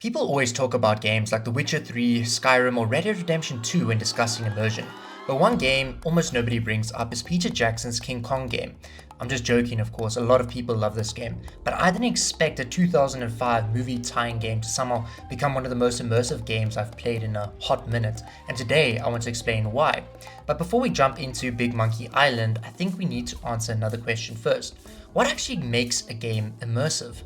People always talk about games like The Witcher 3, Skyrim, or Red Dead Redemption 2 when discussing immersion. But one game almost nobody brings up is Peter Jackson's King Kong game. I'm just joking, of course, a lot of people love this game, but I didn't expect a 2005 movie tying game to somehow become one of the most immersive games I've played in a hot minute, and today I want to explain why. But before we jump into Big Monkey Island, I think we need to answer another question first. What actually makes a game immersive?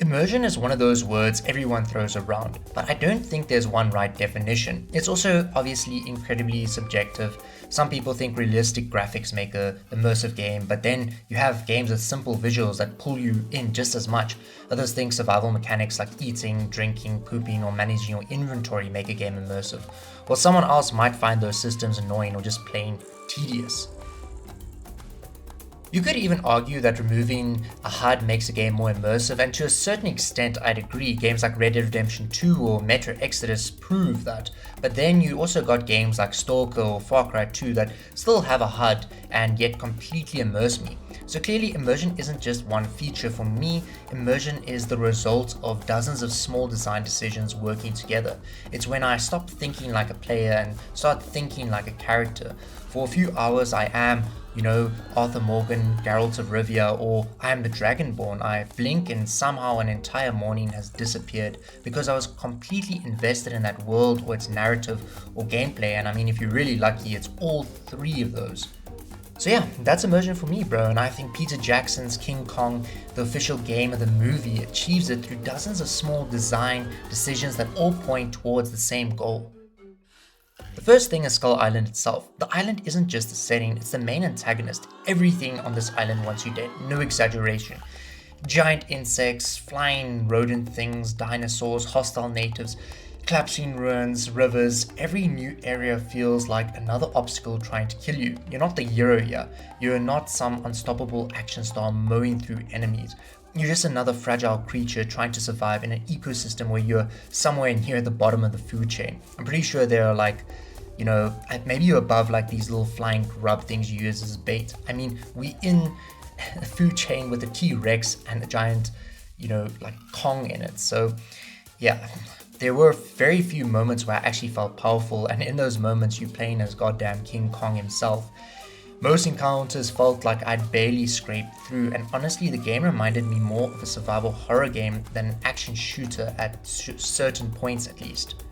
Immersion is one of those words everyone throws around, but I don't think there's one right definition. It's also obviously incredibly subjective. Some people think realistic graphics make a immersive game, but then you have games with simple visuals that pull you in just as much. Others think survival mechanics like eating, drinking, pooping, or managing your inventory make a game immersive, while someone else might find those systems annoying or just plain tedious. You could even argue that removing a HUD makes a game more immersive, and to a certain extent I'd agree. Games like Red Dead Redemption 2 or Metro Exodus prove that. But then you also got games like Stalker or Far Cry 2 that still have a HUD and yet completely immerse me. So clearly immersion isn't just one feature for me. Immersion is the result of dozens of small design decisions working together. It's when I stop thinking like a player and start thinking like a character. For a few hours I am, Arthur Morgan, Geralt of Rivia, or I am the Dragonborn. I blink and somehow an entire morning has disappeared because I was completely invested in that world or its narrative or gameplay. And I mean, if you're really lucky, it's all three of those. So yeah, that's immersion for me, bro, and I think Peter Jackson's King Kong, the official game of the movie, achieves it through dozens of small design decisions that all point towards the same goal. The first thing is Skull Island itself. The island isn't just a setting, it's the main antagonist. Everything on this island wants you dead, no exaggeration. Giant insects, flying rodent things, dinosaurs, hostile natives, collapsing ruins, rivers. Every new area feels like another obstacle trying to kill you. You're not the hero here. You're not some unstoppable action star mowing through enemies. You're just another fragile creature trying to survive in an ecosystem where you're somewhere in here at the bottom of the food chain. I'm pretty sure there are maybe you're above like these little flying grub things you use as bait. I mean, we in a food chain with a T-Rex and a giant, Kong in it. So yeah, there were very few moments where I actually felt powerful, and in those moments you're playing as goddamn King Kong himself. Most encounters felt like I'd barely scraped through, and honestly the game reminded me more of a survival horror game than an action shooter at certain points at least.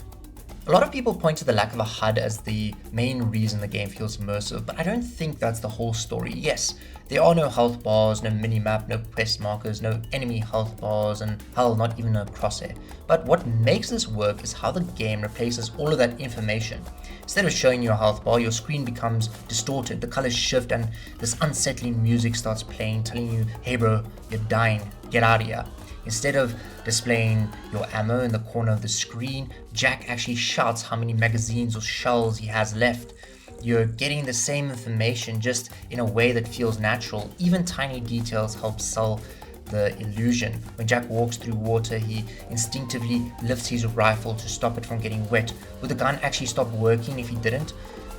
A lot of people point to the lack of a HUD as the main reason the game feels immersive, but I don't think that's the whole story. Yes, there are no health bars, no minimap, no quest markers, no enemy health bars, and hell, not even a crosshair. But what makes this work is how the game replaces all of that information. Instead of showing you a health bar, your screen becomes distorted, the colors shift, and this unsettling music starts playing, telling you, hey bro, you're dying, get out of here. Instead of displaying your ammo in the corner of the screen, Jack actually shouts how many magazines or shells he has left. You're getting the same information, just in a way that feels natural. Even tiny details help sell the illusion. When Jack walks through water, he instinctively lifts his rifle to stop it from getting wet. Would the gun actually stop working if he didn't?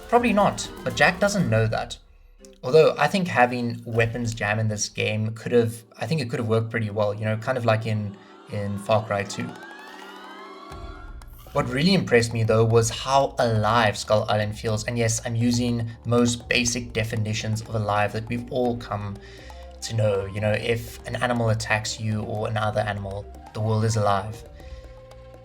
Probably not, but Jack doesn't know that. Although I think having weapons jam in this game could have worked pretty well, kind of like in Far Cry 2. What really impressed me though was how alive Skull Island feels, and yes, I'm using the most basic definitions of alive that we've all come to know. If an animal attacks you or another animal, the world is alive.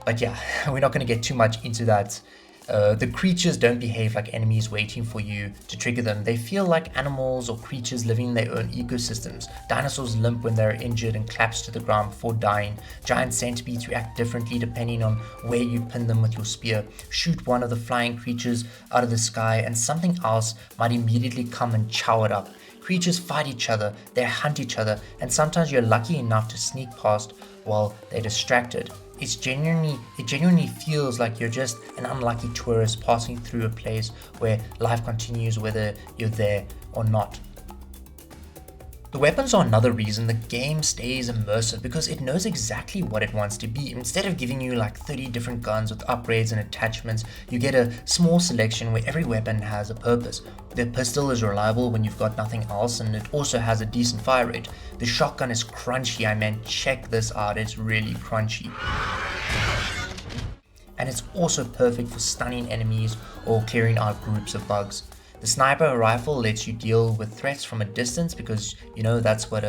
But yeah, we're not going to get too much into that. The creatures don't behave like enemies waiting for you to trigger them. They feel like animals or creatures living in their own ecosystems. Dinosaurs limp when they're injured and collapse to the ground before dying. Giant centipedes react differently depending on where you pin them with your spear. Shoot one of the flying creatures out of the sky and something else might immediately come and chow it up. Creatures fight each other, they hunt each other, and sometimes you're lucky enough to sneak past while they're distracted. It genuinely feels like you're just an unlucky tourist passing through a place where life continues whether you're there or not. The weapons are another reason the game stays immersive, because it knows exactly what it wants to be. Instead of giving you like 30 different guns with upgrades and attachments, you get a small selection where every weapon has a purpose. The pistol is reliable when you've got nothing else, and it also has a decent fire rate. The shotgun is crunchy, check this out, it's really crunchy. and it's also perfect for stunning enemies or clearing out groups of bugs. The sniper rifle lets you deal with threats from a distance because that's what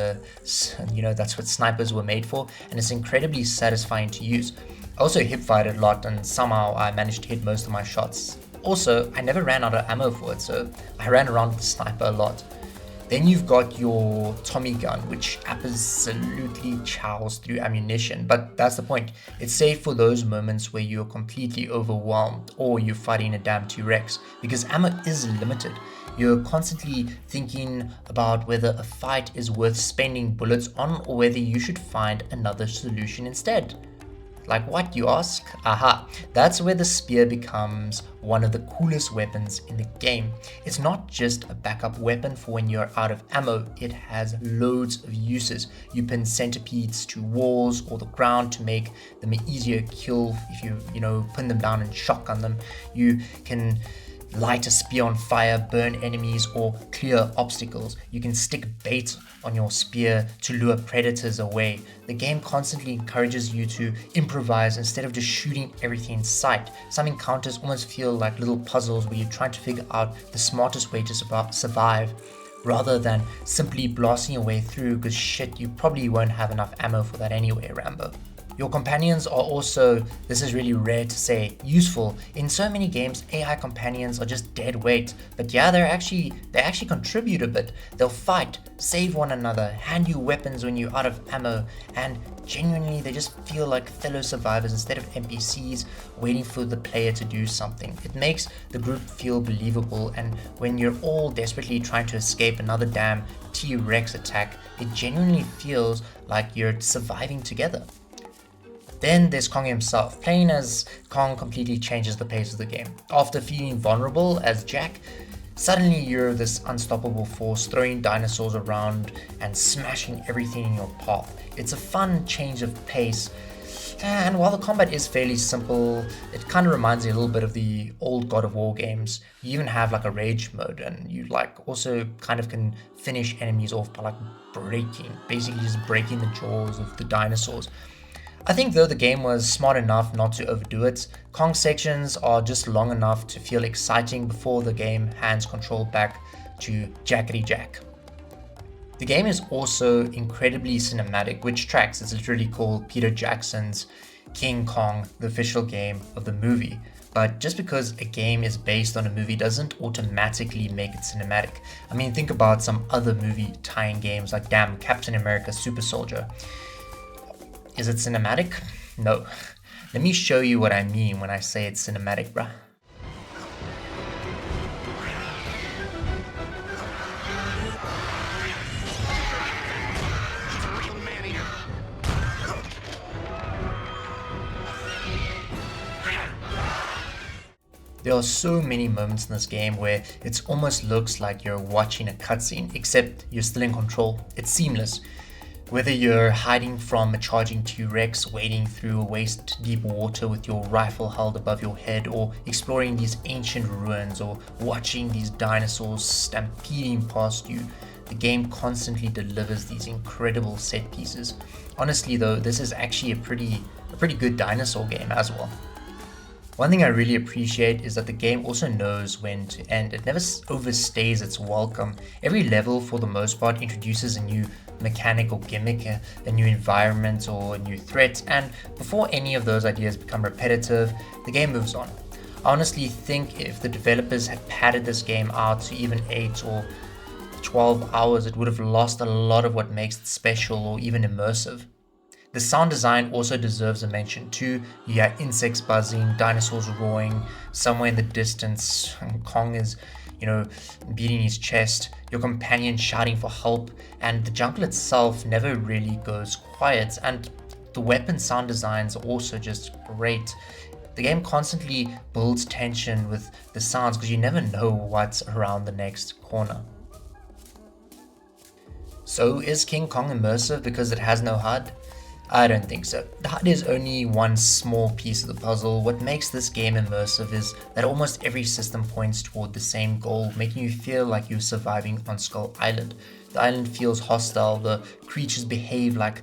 snipers were made for, and it's incredibly satisfying to use. I also hip fired it a lot, and somehow I managed to hit most of my shots. Also, I never ran out of ammo for it, so I ran around with the sniper a lot. Then you've got your Tommy gun, which absolutely chows through ammunition, but that's the point. It's safe for those moments where you're completely overwhelmed or you're fighting a damn T-Rex, because ammo is limited. You're constantly thinking about whether a fight is worth spending bullets on or whether you should find another solution instead. Like what, you ask? Aha, that's where the spear becomes one of the coolest weapons in the game. It's not just a backup weapon for when you're out of ammo, it has loads of uses. You pin centipedes to walls or the ground to make them an easier kill if you pin them down and shotgun them. You can light a spear on fire, burn enemies, or clear obstacles. You can stick bait on your spear to lure predators away. The game constantly encourages you to improvise instead of just shooting everything in sight. Some encounters almost feel like little puzzles where you're trying to figure out the smartest way to survive, rather than simply blasting your way through, because shit, you probably won't have enough ammo for that anyway, Rambo. Your companions are also, this is really rare to say, useful. In so many games, AI companions are just dead weight, but yeah, they actually contribute a bit. They'll fight, save one another, hand you weapons when you're out of ammo, and genuinely they just feel like fellow survivors instead of NPCs waiting for the player to do something. It makes the group feel believable, and when you're all desperately trying to escape another damn T-Rex attack, it genuinely feels like you're surviving together. Then there's Kong himself. Playing as Kong completely changes the pace of the game. After feeling vulnerable as Jack, suddenly you're this unstoppable force throwing dinosaurs around and smashing everything in your path. It's a fun change of pace, and while the combat is fairly simple, it kind of reminds me a little bit of the old God of War games. You even have like a rage mode, and you also kind of can finish enemies off by basically just breaking the jaws of the dinosaurs. I think though the game was smart enough not to overdo it. Kong sections are just long enough to feel exciting before the game hands control back to Jackety Jack. The game is also incredibly cinematic, which tracks. It's literally called Peter Jackson's King Kong, the official game of the movie. But just because a game is based on a movie doesn't automatically make it cinematic. I mean, think about some other movie tie-in games like Captain America Super Soldier. Is it cinematic? No. Let me show you what I mean when I say it's cinematic, bruh. There are so many moments in this game where it almost looks like you're watching a cutscene, except you're still in control. It's seamless. Whether you're hiding from a charging T-Rex, wading through waist-deep water with your rifle held above your head, or exploring these ancient ruins, or watching these dinosaurs stampeding past you, the game constantly delivers these incredible set pieces. Honestly though, this is actually a pretty good dinosaur game as well. One thing I really appreciate is that the game also knows when to end. It never overstays its welcome. Every level, for the most part, introduces a new mechanic or gimmick, a new environment or a new threat, and before any of those ideas become repetitive, the game moves on. I honestly think if the developers had padded this game out to even 8 or 12 hours, it would have lost a lot of what makes it special or even immersive. The sound design also deserves a mention too. You hear insects buzzing, dinosaurs roaring, somewhere in the distance, Kong is, beating his chest, your companion shouting for help, and the jungle itself never really goes quiet, and the weapon sound designs are also just great. The game constantly builds tension with the sounds because you never know what's around the next corner. So is King Kong immersive because it has no HUD? I don't think so. The HUD is only one small piece of the puzzle. What makes this game immersive is that almost every system points toward the same goal, making you feel like you're surviving on Skull Island. The island feels hostile, the creatures behave like,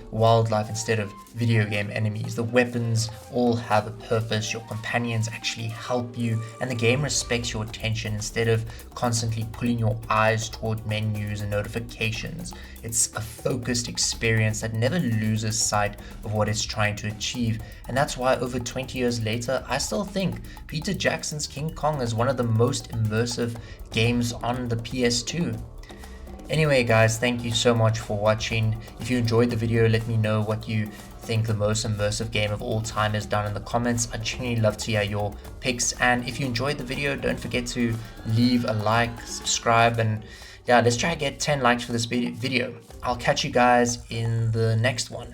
wildlife instead of video game enemies. The weapons all have a purpose, your companions actually help you, and the game respects your attention instead of constantly pulling your eyes toward menus and notifications. It's a focused experience that never loses sight of what it's trying to achieve, and that's why over 20 years later, I still think Peter Jackson's King Kong is one of the most immersive games on the PS2. Anyway guys, thank you so much for watching. If you enjoyed the video, let me know what you think the most immersive game of all time is down in the comments. I'd genuinely love to hear your picks, and if you enjoyed the video, don't forget to leave a like, subscribe, and yeah, let's try to get 10 likes for this video. I'll catch you guys in the next one.